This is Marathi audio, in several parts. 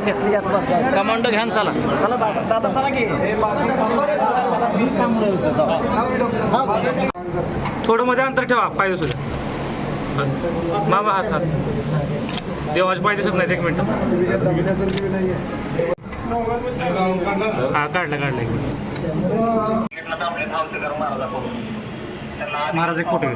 घेतली कमांडो घ्या न चला. चला दादा दादा चला की थोडं मध्ये अंतर ठेवा पाय दिसू द्या. मामा हात हात देवाचे पाय दिसत नाहीत. एक मिनिट. हा काढला एक मिनिट. महाराज एक फोटो घे.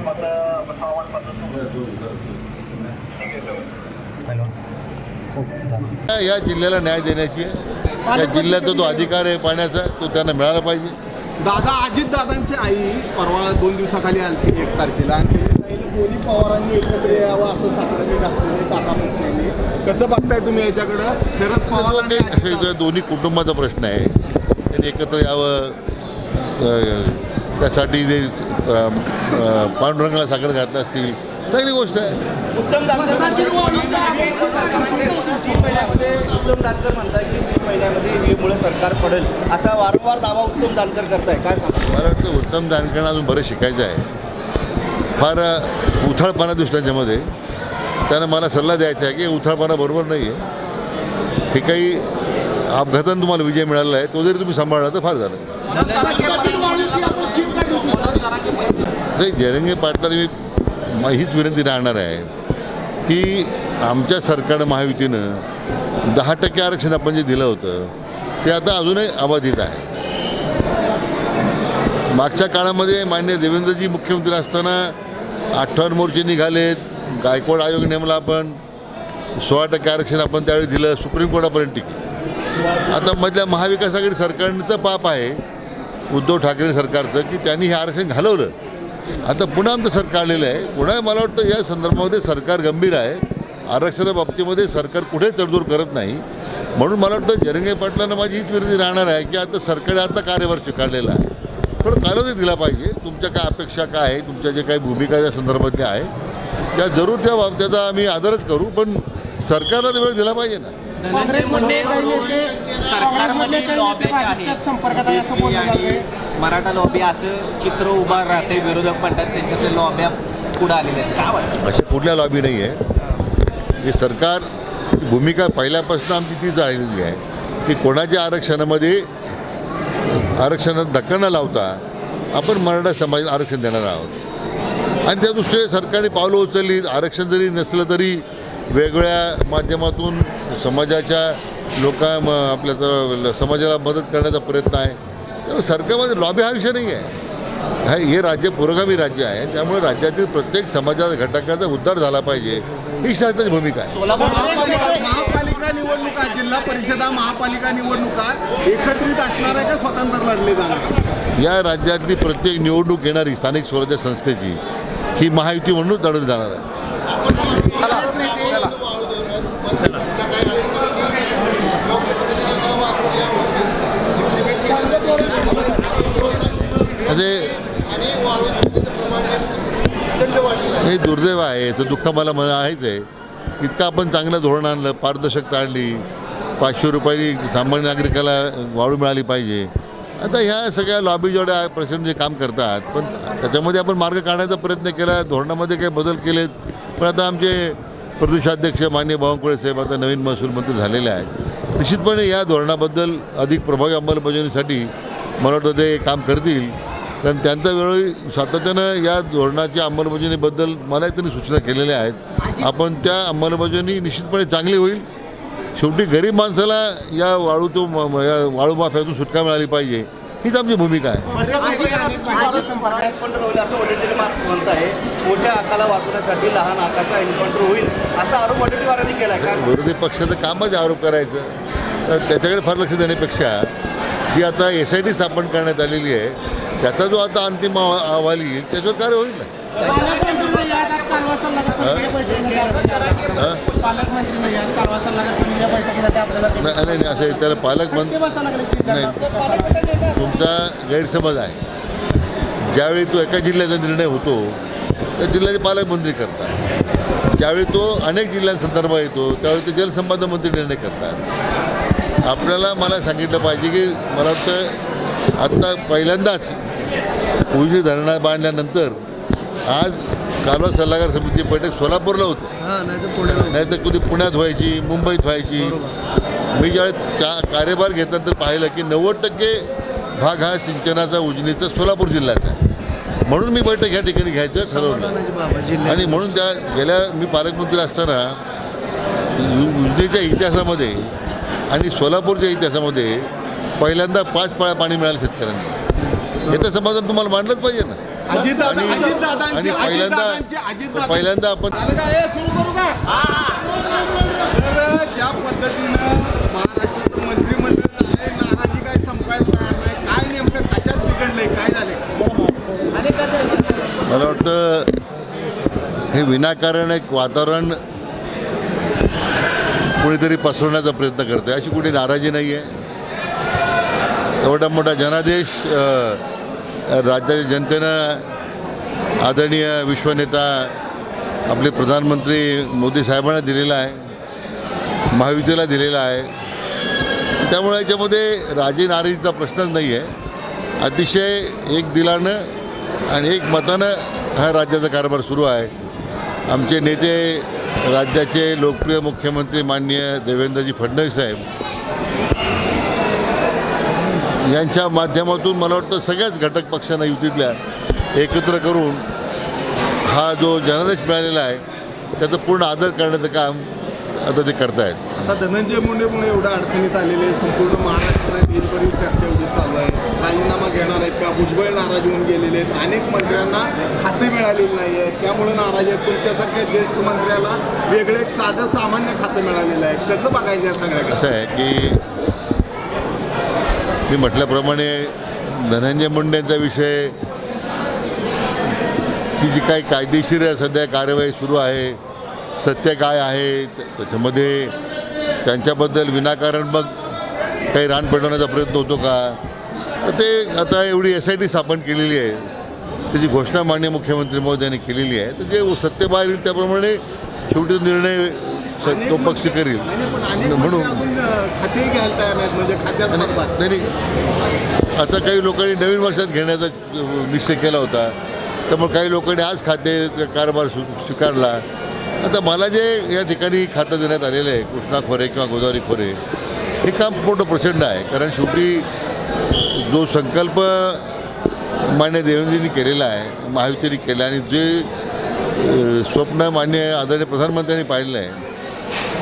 या जिल्ह्याला न्याय देण्याची या जिल्ह्याचा जो अधिकार आहे पाण्याचा तो त्यांना मिळाला पाहिजे. दादा अजितदादांची आई परवा 2 दिवसाखाली आली 1 तारखेला आणि दोन्ही पवारांनी एकत्र यावं असं साकडं घातलेलं काका पुतण्यांनी. कसं बघताय तुम्ही याच्याकडं? शरद पवार दोन्ही कुटुंबाचा प्रश्न आहे. त्यांनी एकत्र यावं त्यासाठी जे पांडुरंगाला साखर घातलं असती चांगली गोष्ट आहे. उत्तम जानकर म्हणताय की 3 महिन्यामध्ये ईव्हीएममुळे सरकार पडेल असा वारंवार दावा उत्तम जानकर करताय. काय सांगता? मला वाटतं उत्तम जानकरांना अजून बरं शिकायचं आहे. फार उथळपणा दिसतो त्याच्यामध्ये. त्यानं मला सल्ला द्यायचा आहे की उथळपणा बरोबर नाही आहे. हे काही अपघातानं तुम्हाला विजय मिळाला आहे तो जरी तुम्ही सांभाळला तर फार झालं. जरंगे पाटलांनी मी हीच विनंती राहणार आहे की आमच्या सरकारनं महायुतीनं 10% आरक्षण आपण जे दिलं होतं ते आता अजूनही अबाधित आहे. मागच्या काळामध्ये माननीय देवेंद्रजी मुख्यमंत्री असताना 58 मोर्चे निघालेत. गायकवाड आयोग नेमला आपण. 16% आरक्षण आपण त्यावेळी दिलं. सुप्रीम कोर्टापर्यंत टिकलं. आता मधल्या महाविकास आघाडी सरकारचं पाप आहे उद्धव ठाकरे सरकारचं की त्यांनी हे आरक्षण घालवलं. आता पुन्हा आमचं सरकार आलेलं आहे. पुन्हा मला वाटतं या संदर्भामध्ये सरकार गंभीर आहे. आरक्षणा बाबतीमध्ये सरकार कुठे तडजोड करत नाही. म्हणून मला वाटतं जरंगे पाटलांना माझी हीच विनंती राहणार आहे की आता सरकारने आता कार्यभार स्वीकारलेला आहे. पण कालावधी दिला पाहिजे. तुमच्या काय अपेक्षा काय आहे तुमच्या जे काही भूमिका या संदर्भातल्या आहे त्या जरूर त्याचा आम्ही आदरच करू पण सरकारला वेळ दिला पाहिजे ना. मराठा लॉबी असं चित्र उभा राहते. विरोधक म्हणतात त्यांच्यातल्या लॉब्या पुढे आलेल्या आहेत. काय वाटतं? अशा कुठल्या लॉबी नाही आहे. हे सरकार भूमिका पहिल्यापासून आमची तीच आलेली आहे की कोणाच्या आरक्षणात धक्का न लावता आपण मराठा समाजाला आरक्षण देणार आहोत. आणि त्या दृष्टीने सरकारने पावलं उचलली. आरक्षण जरी नसलं तरी वेगवेगळ्या माध्यमातून समाजाच्या आपल्या समाजाला मदत करण्याचा प्रयत्न आहे. त्यामुळे सरकारमध्ये लॉबी हा विषय नाही आहे. हे राज्य पुरोगामी राज्य आहे. त्यामुळे राज्यातील प्रत्येक समाजाच्या घटकाचा उद्धार झाला पाहिजे ही शासनाची भूमिका आहे. महापालिका निवडणुका जिल्हा परिषदा महापालिका निवडणुका एकत्रित असणार आहे का स्वतंत्र लढले जाणार? या राज्यातली प्रत्येक निवडणूक येणारी स्थानिक स्वराज्य संस्थेची ही महायुती म्हणून लढवली जाणार आहे. हे दुर्दैव आहे. याचं दुःख मला आहेच आहे. इतकं आपण चांगलं धोरण आणलं. पारदर्शकता आणली. 500 रुपयांनी सामान्य नागरिकाला वाळू मिळाली पाहिजे. आता ह्या सगळ्या लॉबी जेवढ्या प्रश्न जे काम करतात पण त्याच्यामध्ये आपण मार्ग काढण्याचा प्रयत्न केला. धोरणामध्ये काही बदल केलेत. पण आता आमचे प्रदेशाध्यक्ष माननीय बावनकुळे साहेब आता नवीन महसूल मंत्री झालेले आहेत. निश्चितपणे या धोरणाबद्दल अधिक प्रभावी अंमलबजावणीसाठी मला वाटतं ते काम करतील. कारण त्यांचा वेळोवेळी सातत्यानं या धोरणाच्या अंमलबजावणीबद्दल मला त्यांनी सूचना केलेल्या आहेत. आपण त्या अंमलबजावणी निश्चितपणे चांगली होईल. शेवटी गरीब माणसाला या वाळू माफ्यातून सुटका मिळाली पाहिजे हीच आमची भूमिका आहे. मोठ्या आकाला वाचवण्यासाठी लहान आकाचा एन्काउंटर होईल असा आरोप वडेट्टीवारांनी केला आहे. विरोधी पक्षाचं कामच आरोप करायचं तर त्याच्याकडे फार लक्ष देण्यापेक्षा जी आता SIT स्थापन करण्यात आलेली आहे त्याचा जो आता अंतिम अहवाल येईल त्याच्यावर कार्य होईल ना. नाही असं त्याला पालकमंत्री नाही. तुमचा गैरसमज आहे. ज्यावेळी तो एका जिल्ह्याचा निर्णय होतो त्या जिल्ह्याचे पालकमंत्री करतात. ज्यावेळी तो अनेक जिल्ह्यांसंदर्भात येतो त्यावेळी ते जलसंपदा मंत्री निर्णय करतात. आपल्याला मला सांगितलं पाहिजे की मला वाटतं आत्ता पहिल्यांदाच उजनी धरणा बांधल्यानंतर आज कालवा सल्लागार समिती बैठक सोलापूरला होती, नाही तर कधी पुण्यात व्हायची, मुंबईत व्हायची. मी ज्यावेळेस कार्यभार घेतल्यानंतर पाहिलं की 90% भाग हा सिंचनाचा उजनीचा सोलापूर जिल्ह्याचा आहे. म्हणून मी बैठक या ठिकाणी घ्यायचं ठरवलं. आणि म्हणून गेल्या मी पालकमंत्री असताना उजनीच्या इतिहासामध्ये आणि सोलापूरच्या इतिहासामध्ये पहिल्यांदा 5 पाळ्या पाणी मिळालं शेतकऱ्यांना. याचं समाधान तुम्हाला मांडलंच पाहिजे ना. आणि पहिल्यांदा आपण ज्या पद्धतीनं महाराष्ट्राचं मंत्रिमंडळ नाराजी काय संपायला तयार नाही, काय नेमकं कशात बिघडलंय, काय झालंय? मला वाटतं हे विनाकारण एक वातावरण कुणीतरी पसरवण्याचा प्रयत्न करते. अशी कुठे नाराजी नाही आहे. एवढा मोठा जनादेश राज्याच्या जनतेनं आदरणीय विश्वनेता आपले प्रधानमंत्री मोदी साहेबांना दिलेला आहे, महायुतीला दिलेला आहे. त्यामुळे याच्यामध्ये राजी नाराजीचा प्रश्नच नाही आहे. अतिशय एक दिलानं आणि एक मतानं हा राज्याचा कारभार सुरू आहे. आमचे नेते, राज्याचे लोकप्रिय मुख्यमंत्री माननीय देवेंद्रजी फडणवीस साहेब यांच्या माध्यमातून मला वाटतं सगळ्याच घटक पक्षांना युतीतल्या एकत्र करून हा जो जनादेश मिळालेला आहे त्याचं पूर्ण आदर करण्याचं काम आता ते करतायत. आता धनंजय मुंडेमुळे एवढ्या अडचणीत आलेले संपूर्ण महाराष्ट्रात देशभरीव चर्चा एवढी चालू आहे. राजीनामा घेणार आहेत का? भुजबळ नाराज होऊन गेलेले आहेत. अनेक मंत्र्यांना खाते मिळालेली नाही आहे, त्यामुळे नाराज आहेत. तुमच्यासारख्या ज्येष्ठ मंत्र्याला वेगळं एक साधं सामान्य खातं मिळालेलं आहे. कसं बघायचं या सगळ्या? असं आहे की मी म्हटल्याप्रमाणे धनंजय मुंडेंचा विषय, ती जी काही कायदेशीर सध्या कार्यवाही सुरू आहे, सत्य काय आहे त्याच्यामध्ये त्यांच्याबद्दल विनाकारण मग काही रान पेटवण्याचा प्रयत्न होतो का? तर ते आता एवढी SIT स्थापन केलेली आहे, त्याची घोषणा माननीय मुख्यमंत्री महोदयांनी केलेली आहे. तर जे सत्य बाहेर येईल त्याप्रमाणे शेवटी निर्णय तो पक्ष करील. म्हणून खाते घ्यायला तयार नाहीत, म्हणजे खात्यात नाही. आता काही लोकांनी नवीन वर्षात घेण्याचा निश्चय केला होता, त्यामुळे काही लोकांनी आज खाते कारभार स्वीकारला. आता मला जे या ठिकाणी खातं देण्यात आलेलं आहे, कृष्णा खोरे किंवा गोदावरी खोरे, हे काम मोठं प्रचंड आहे. कारण शेवटी जो संकल्प मान्य देवेंद्रजींनी केलेला आहे, महायुतीने केला, आणि जे स्वप्न मान्य आदरणीय प्रधानमंत्र्यांनी पाहिलं आहे,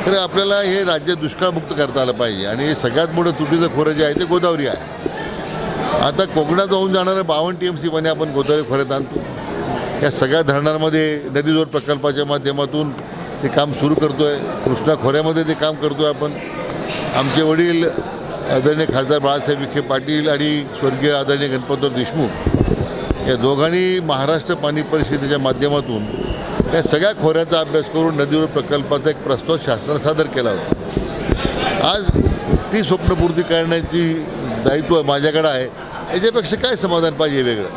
खरं आपल्याला हे राज्य दुष्काळमुक्त करता आलं पाहिजे. आणि सगळ्यात मोठं तुटीचं खोरं जे आहे ते गोदावरी आहे. आता कोकणात वाहून जाणारं 52 TMC पाणी आपण गोदावरी खोऱ्यात आणतो. या सगळ्या धरणांमध्ये नदीजोड प्रकल्पाच्या माध्यमातून ते काम सुरू करतो आहे. कृष्णा खोऱ्यामध्ये ते काम करतो आहे आपण. आमचे वडील आदरणीय खासदार बाळासाहेब विखे पाटील आणि स्वर्गीय आदरणीय गणपतराव देशमुख या दोघांनी महाराष्ट्र पाणी परिषदेच्या माध्यमातून या सगळ्या खोऱ्याचा अभ्यास करून नदीवर प्रकल्पाचा एक प्रस्ताव शासनाला सादर केला होता. आज ती स्वप्नपूर्ती करण्याची दायित्व माझ्याकडे आहे. याच्यापेक्षा काय समाधान पाहिजे वेगळं?